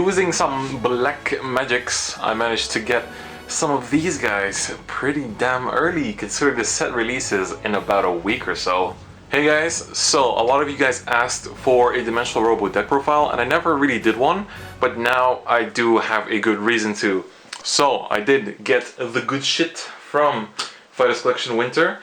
using some black magics, I managed to get some of these guys pretty damn early, considering the set releases in about a week or so. Hey guys, so a lot of you guys asked for a Dimensional Robo deck profile, and I never really did one, but now I do have a good reason to. So I did get the good shit from Fighters Collection Winter,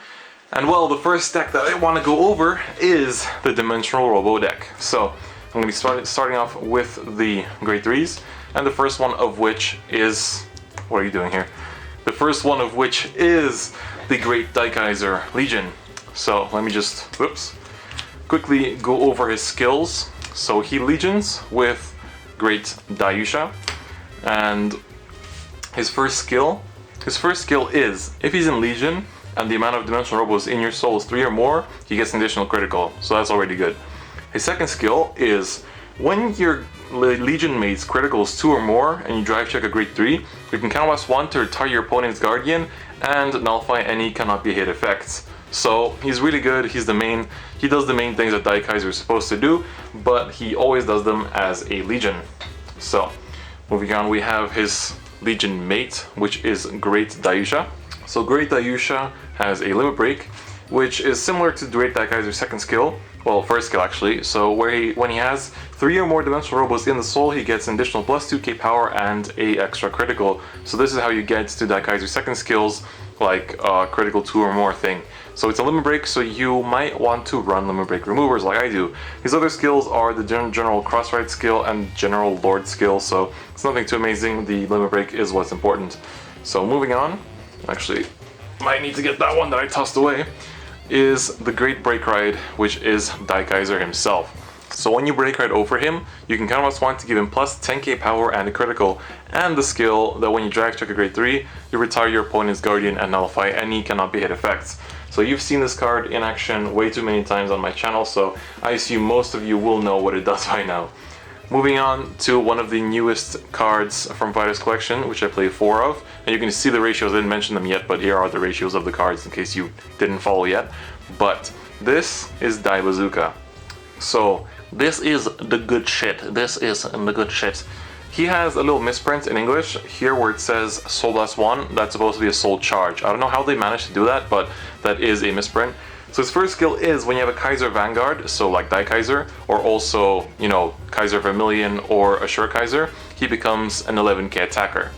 and well, the first deck that I want to go over is the Dimensional Robo deck. So I'm going to be starting off with the grade 3s, and the first one of which is... What are you doing here? The first one of which is the Great Daikaiser Legion. So let me just, quickly go over his skills. So he legions with Great Daiusha, and his first skill is, if he's in Legion and the amount of Dimensional Robos in your soul is 3 or more, he gets an additional critical, so that's already good. His second skill is, when your Legion mates criticals 2 or more and you drive check a grade 3, you can counterblast 1 to retire your opponent's Guardian and nullify any cannot be hit effects. So he's really good, he does the main things that Daikaiser is supposed to do, but he always does them as a Legion. So, moving on, we have his Legion mate, which is Great Daiusha. So Great Daiusha has a limit break, which is similar to Great Daikaiser's second skill, well, first skill actually. So when he has 3 or more Dimensional Robos in the soul, he gets an additional plus 2k power and a extra critical. So this is how you get to Daikaiser's second skills, like critical 2 or more thing. So it's a limit break, so you might want to run limit break removers like I do. His other skills are the general Crossride skill and general Lord skill, so it's nothing too amazing. The limit break is what's important. So moving on, actually might need to get that one that I tossed away, is the Great Break Ride, which is Daikaiser himself. So when you break ride over him, you can counterblast 1 to give him plus 10k power and a critical, and the skill that when you drag check a grade 3, you retire your opponent's Guardian and nullify any cannot be hit effects. So you've seen this card in action way too many times on my channel, so I assume most of you will know what it does by now. Moving on to one of the newest cards from Fighters Collection, which I play 4 of, and you can see the ratios. I didn't mention them yet, but here are the ratios of the cards in case you didn't follow yet. But this is Dai Bazooka. So this is the good shit. This is the good shit. He has a little misprint in English here where it says Soul Blast 1. That's supposed to be a Soul Charge. I don't know how they managed to do that, but that is a misprint. So his first skill is when you have a Kaiser Vanguard, so like Daikaiser, or also, you know, Kaiser Vermilion or a Sure Kaiser, he becomes an 11k attacker.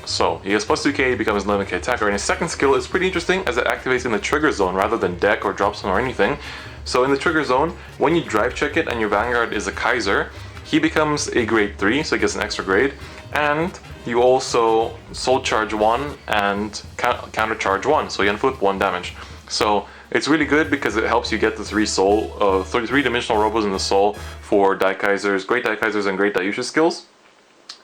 So he gets plus 2k, he becomes an 11k attacker, and his second skill is pretty interesting as it activates in the trigger zone rather than deck or drop zone or anything. So in the trigger zone, when you drive check it and your Vanguard is a Kaiser, he becomes a grade 3, so he gets an extra grade, and you also Soul Charge 1 and Counter Charge 1, so you inflict 1 damage. So it's really good because it helps you get the 3 dimensional Robos in the soul for Daikaiser's, Great Daikaisers and Great Daiusha skills.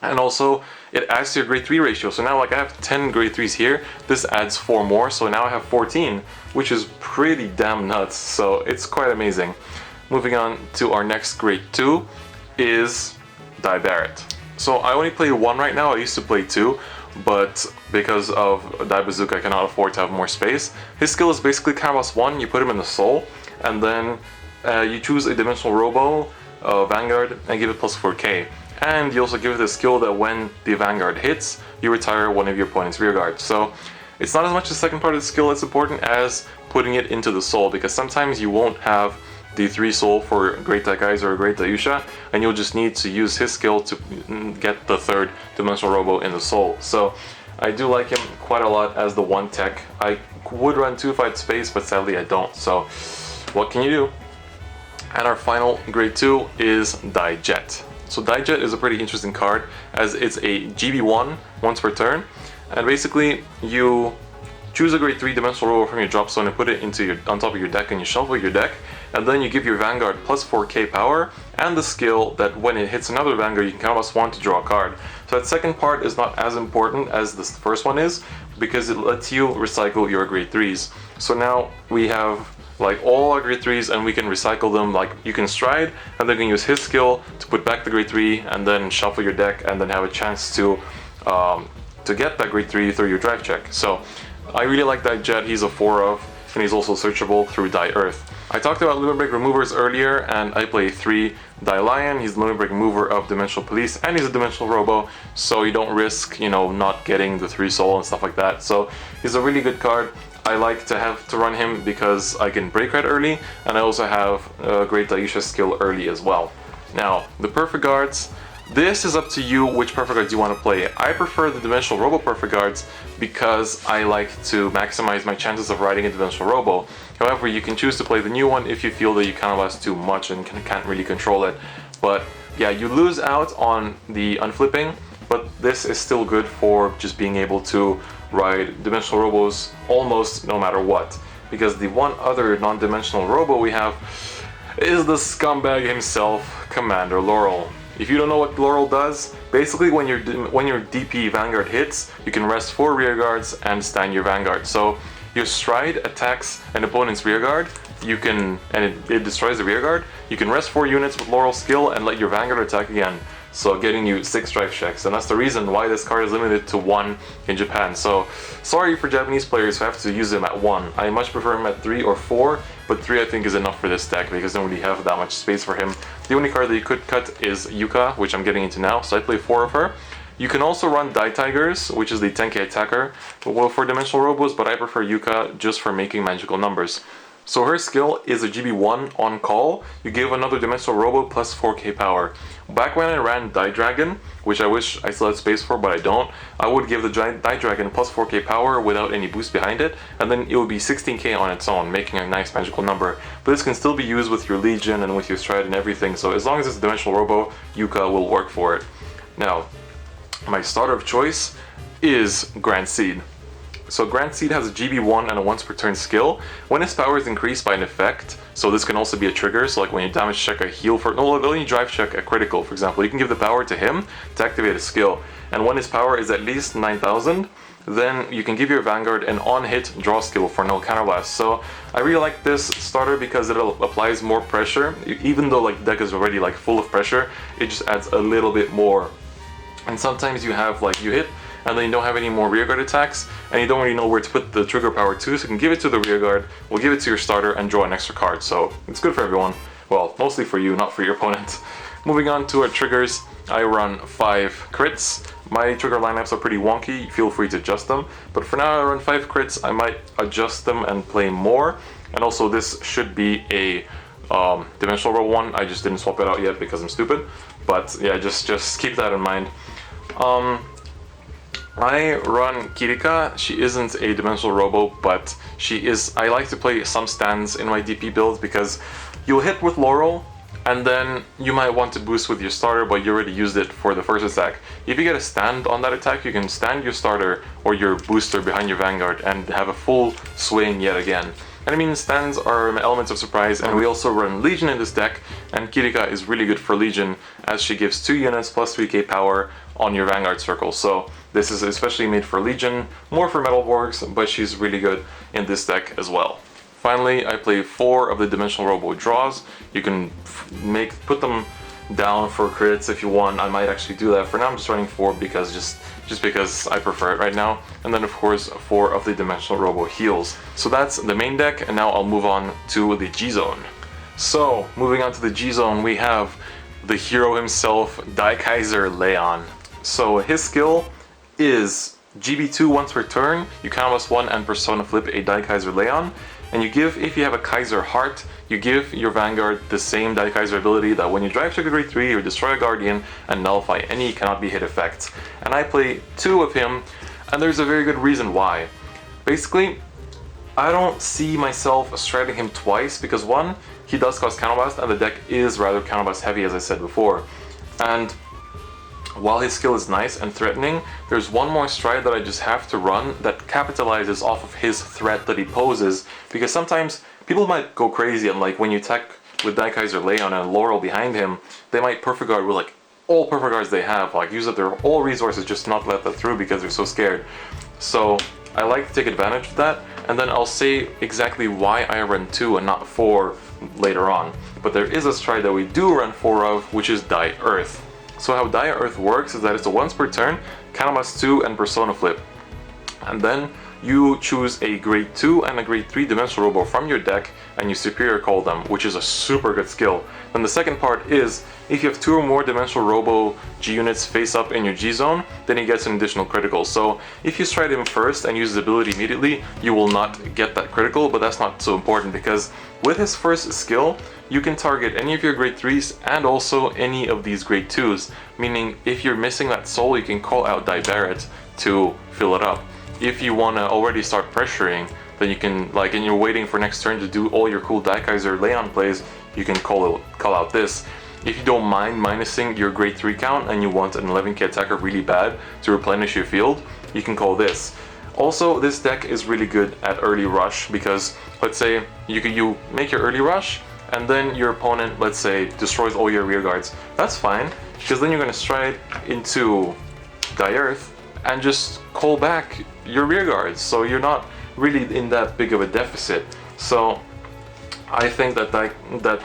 And also, it adds to your grade 3 ratio. So now, like, I have 10 grade 3s here, this adds 4 more, so now I have 14, which is pretty damn nuts, so it's quite amazing. Moving on to our next grade 2 is Dai Barret. So I only play 1 right now, I used to play 2, but because of Dai Bazooka I cannot afford to have more space. His skill is basically counterblast 1, you put him in the soul, and then you choose a Dimensional Robo, Vanguard, and give it plus 4k. And you also give it a skill that when the Vanguard hits, you retire one of your opponent's rear guards. So it's not as much the second part of the skill that's important as putting it into the soul, because sometimes you won't have the 3 soul for Great Daikaiser or Great Daiusha, and you'll just need to use his skill to get the 3rd Dimensional Robo in the soul. So I do like him quite a lot as the 1 tech. I would run 2 if I had space, but sadly I don't, so what can you do? And our final grade 2 is Dai Jet. So Dai Jet is a pretty interesting card as it's a GB1 once per turn, and basically you choose a grade 3 dimensional robo from your drop zone and put it into on top of your deck, and you shuffle your deck, and then you give your Vanguard plus 4k power and the skill that when it hits another Vanguard you can counterblast 1 to draw a card. So that second part is not as important as this first one is because it lets you recycle your grade 3s. So now we have like all our grade 3s and we can recycle them. Like you can stride and then you can use his skill to put back the grade 3 and then shuffle your deck and then have a chance to get that grade 3 through your drive check. So I really like that Jet. He's a 4 of. and he's also searchable through Die Earth. I talked about limit break removers earlier, and I play 3 Die Lion. He's the limit break remover of Dimensional Police, and he's a Dimensional Robo, so you don't risk, you know, not getting the 3 soul and stuff like that. So he's a really good card. I like to have to run him because I can break red early, and I also have a great Daisha skill early as well. Now, the Perfect Guards. This is up to you which Perfect Guards you want to play. I prefer the Dimensional Robo Perfect Guards because I like to maximize my chances of riding a Dimensional Robo. However, you can choose to play the new one if you feel that you counterblast too much and can't really control it. But yeah, you lose out on the unflipping, but this is still good for just being able to ride Dimensional Robos almost no matter what. Because the one other non-dimensional Robo we have is the scumbag himself, Commander Laurel. If you don't know what Laurel does, basically when your DP Vanguard hits, you can rest 4 rear guards and stand your Vanguard. So your stride attacks an opponent's rear guard, and it destroys the rear guard. You can rest 4 units with Laurel skill and let your Vanguard attack again. So getting you 6 strike checks, and that's the reason why this card is limited to 1 in Japan. So sorry for Japanese players who have to use him at 1. I much prefer him at 3 or 4, but 3 I think is enough for this deck because I don't really have that much space for him. The only card that you could cut is Yuka, which I'm getting into now, so I play 4 of her. You can also run Daikaisers, which is the 10k attacker for Dimensional Robos, but I prefer Yuka just for making magical numbers. So her skill is a GB1 on call. You give another Dimensional Robo plus 4k power. Back when I ran Die Dragon, which I wish I still had space for, but I don't, I would give the Die Dragon plus 4k power without any boost behind it, and then it would be 16k on its own, making a nice magical number. But this can still be used with your Legion and with your Stride and everything, so as long as it's a Dimensional Robo, Yuka will work for it. Now, my starter of choice is Grand Seed. So Grand Seed has a GB1 and a once per turn skill. When his power is increased by an effect, so this can also be a trigger, so like when you damage check a heal for, no, when you drive check a critical, for example, you can give the power to him to activate a skill. And when his power is at least 9,000, then you can give your Vanguard an on-hit draw skill for no counterblast. So I really like this starter because it applies more pressure. Even though like the deck is already like full of pressure, it just adds a little bit more. And sometimes you have like, you hit, and then you don't have any more rearguard attacks, and you don't really know where to put the trigger power to, so you can give it to the rearguard, we'll give it to your starter, and draw an extra card. So it's good for everyone. Well, mostly for you, not for your opponent. Moving on to our triggers, I run 5 crits. My trigger lineups are pretty wonky, feel free to adjust them, but for now I run 5 crits. I might adjust them and play more, and also this should be a Dimensional Robo one. I just didn't swap it out yet because I'm stupid, but yeah, just keep that in mind. I run Kirika. She isn't a Dimensional Robo, but she is. I like to play some stands in my DP build because you'll hit with Laurel, and then you might want to boost with your starter, but you already used it for the first attack. If you get a stand on that attack, you can stand your starter or your booster behind your Vanguard and have a full swing yet again. And I mean, stands are elements of surprise, and we also run Legion in this deck, and Kirika is really good for Legion as she gives 2 units plus 3k power on your Vanguard circle. So this is especially made for Legion, more for Metalborgs, but she's really good in this deck as well. Finally, I play 4 of the Dimensional Robo draws. You can put them down for crits if you want. I might actually do that. For now I'm just running 4 because just because I prefer it right now. And then of course 4 of the Dimensional Robo heals. So that's the main deck, and now I'll move on to the G Zone. So moving on to the G Zone, we have the hero himself, Daikaiser Leon. So his skill is GB2 once per turn, you counterblast 1 and persona flip a Daikaiser Leon, and you give, if you have a Kaiser Heart, you give your Vanguard the same Daikaiser ability that when you drive check a grade 3 or destroy a Guardian and nullify any cannot be hit effects. And I play 2 of him, and there's a very good reason why. Basically, I don't see myself striding him twice because 1, he does cost counterblast, and the deck is rather counterblast heavy as I said before. And while his skill is nice and threatening, there's one more stride that I just have to run that capitalizes off of his threat that he poses, because sometimes people might go crazy and like when you attack with Daikaiser Leon and Laurel behind him, they might perfect guard with like all perfect guards they have, like use up their all resources just to not let that through because they're so scared. So I like to take advantage of that, and then I'll say exactly why I run 2 and not 4 later on. But there is a stride that we do run 4 of, which is Die Earth. So how Die Earth works is that it's a once per turn, counterblast 2 and persona flip. And then you choose a grade 2 and a grade 3 dimensional robo from your deck and you superior call them, which is a super good skill. Then the second part is, if you have 2 or more dimensional robo G units face up in your G zone, then he gets an additional critical. So if you stride him first and use his ability immediately, you will not get that critical, but that's not so important because with his first skill, you can target any of your grade 3s and also any of these grade 2s, meaning if you're missing that soul, you can call out Barrett to fill it up. If you want to already start pressuring, then you can, like, and you're waiting for next turn to do all your cool Daikaiser Leon plays, you can call out this. If you don't mind minusing your grade 3 count and you want an 11k attacker really bad to replenish your field, you can call this. Also, this deck is really good at early rush because, let's say, you make your early rush and then your opponent, let's say, destroys all your rear guards. That's fine, because then you're going to stride into Earth and just call back your rear guards, so you're not really in that big of a deficit. So I think that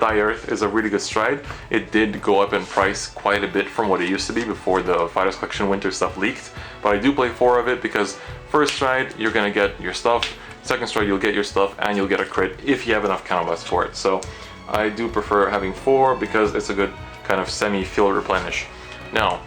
Earth is a really good stride. It did go up in price quite a bit from what it used to be before the Fighters Collection Winter stuff leaked, but I do play 4 of it because first stride you're gonna get your stuff, second stride you'll get your stuff, and you'll get a crit if you have enough counterblast for it. So I do prefer having 4 because it's a good kind of semi-field replenish. Now,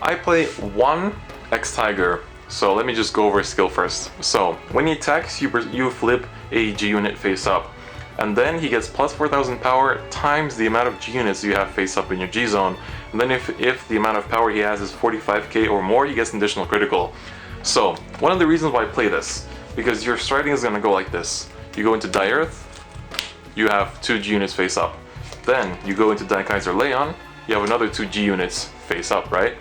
I play 1 X-Tiger, so let me just go over his skill first. So when he attacks, you flip a G unit face up, and then he gets plus 4000 power times the amount of G units you have face up in your G zone. And then if the amount of power he has is 45k or more, he gets an additional critical. So one of the reasons why I play this, because your striding is going to go like this. You go into Earth, you have 2 G units face up. Then you go into Daikaiser Leon, you have another 2 G units face up, right?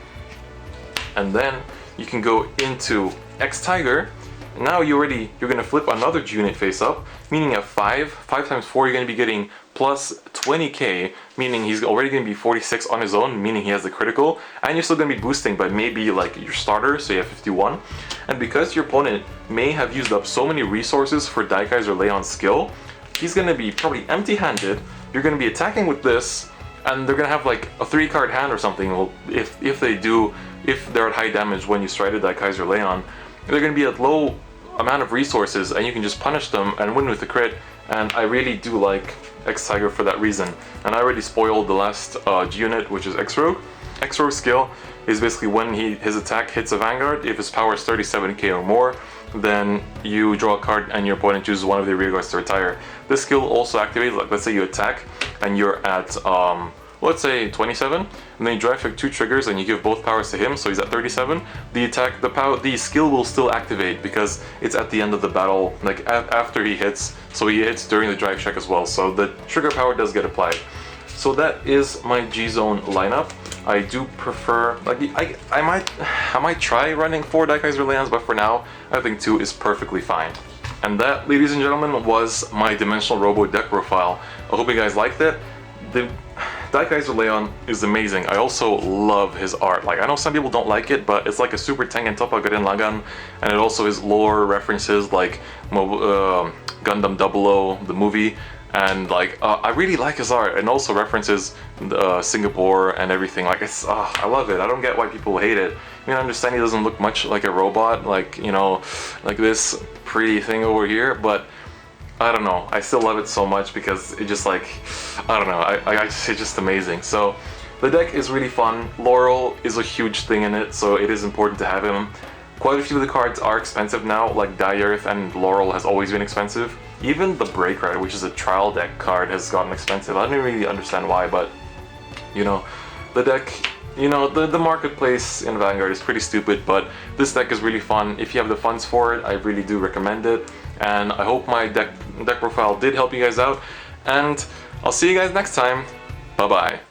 And then you can go into X-Tiger. Now you're going to flip another G unit face up, meaning at 5 times 4 you're going to be getting plus 20k, meaning he's already going to be 46 on his own, meaning he has the critical, and you're still going to be boosting by maybe like your starter, so you have 51. And because your opponent may have used up so many resources for Daikaiser Leon's skill, he's going to be probably empty-handed. You're going to be attacking with this, and they're going to have like a 3-card hand or something. Well, if they're at high damage when you stride a Daikaiser Leon, they're going to be at low amount of resources, and you can just punish them and win with the crit. And I really do like X-Tiger for that reason. And I already spoiled the last G unit, which is X-Rogue. X-Rogue's skill is basically when his attack hits a Vanguard, if his power is 37k or more, then you draw a card and your opponent chooses one of their rear guards to retire. This skill also activates, like let's say you attack and you're at let's say 27, and then you drive 2 triggers and you give both powers to him, so he's at 37. The skill will still activate because it's at the end of the battle, like after he hits, so he hits during the drive check as well, so the trigger power does get applied. So that is my G zone lineup. I do prefer, like, I might try running 4 Daikaiser Leons, but for now I think 2 is perfectly fine. And that, ladies and gentlemen, was my Dimensional Robo deck profile. I hope you guys liked it. The Daikaiser Leon is amazing. I also love his art. Like, I know some people don't like it, but it's like a super Tengen Toppa Garen Lagann, and it also is lore references like Gundam 00, the movie, and like I really like his art, and also references Singapore and everything. Like, it's I love it. I don't get why people hate it. I mean, I understand he doesn't look much like a robot, like, you know, like this pretty thing over here, but I don't know, I still love it so much because it just, like, I don't know, it's just amazing. So the deck is really fun. Laurel is a huge thing in it, so it is important to have him. Quite a few of the cards are expensive now, like Earth and Laurel has always been expensive. Even the Break Ride, which is a trial deck card, has gotten expensive. I don't really understand why, but, you know, the deck, you know, the marketplace in Vanguard is pretty stupid, but this deck is really fun. If you have the funds for it, I really do recommend it. And I hope my deck profile did help you guys out. And I'll see you guys next time. Bye-bye.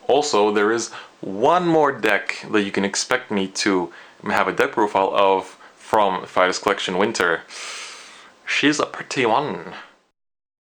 Also, there is one more deck that you can expect me to have a deck profile of from Fighters Collection Winter. She's a pretty one.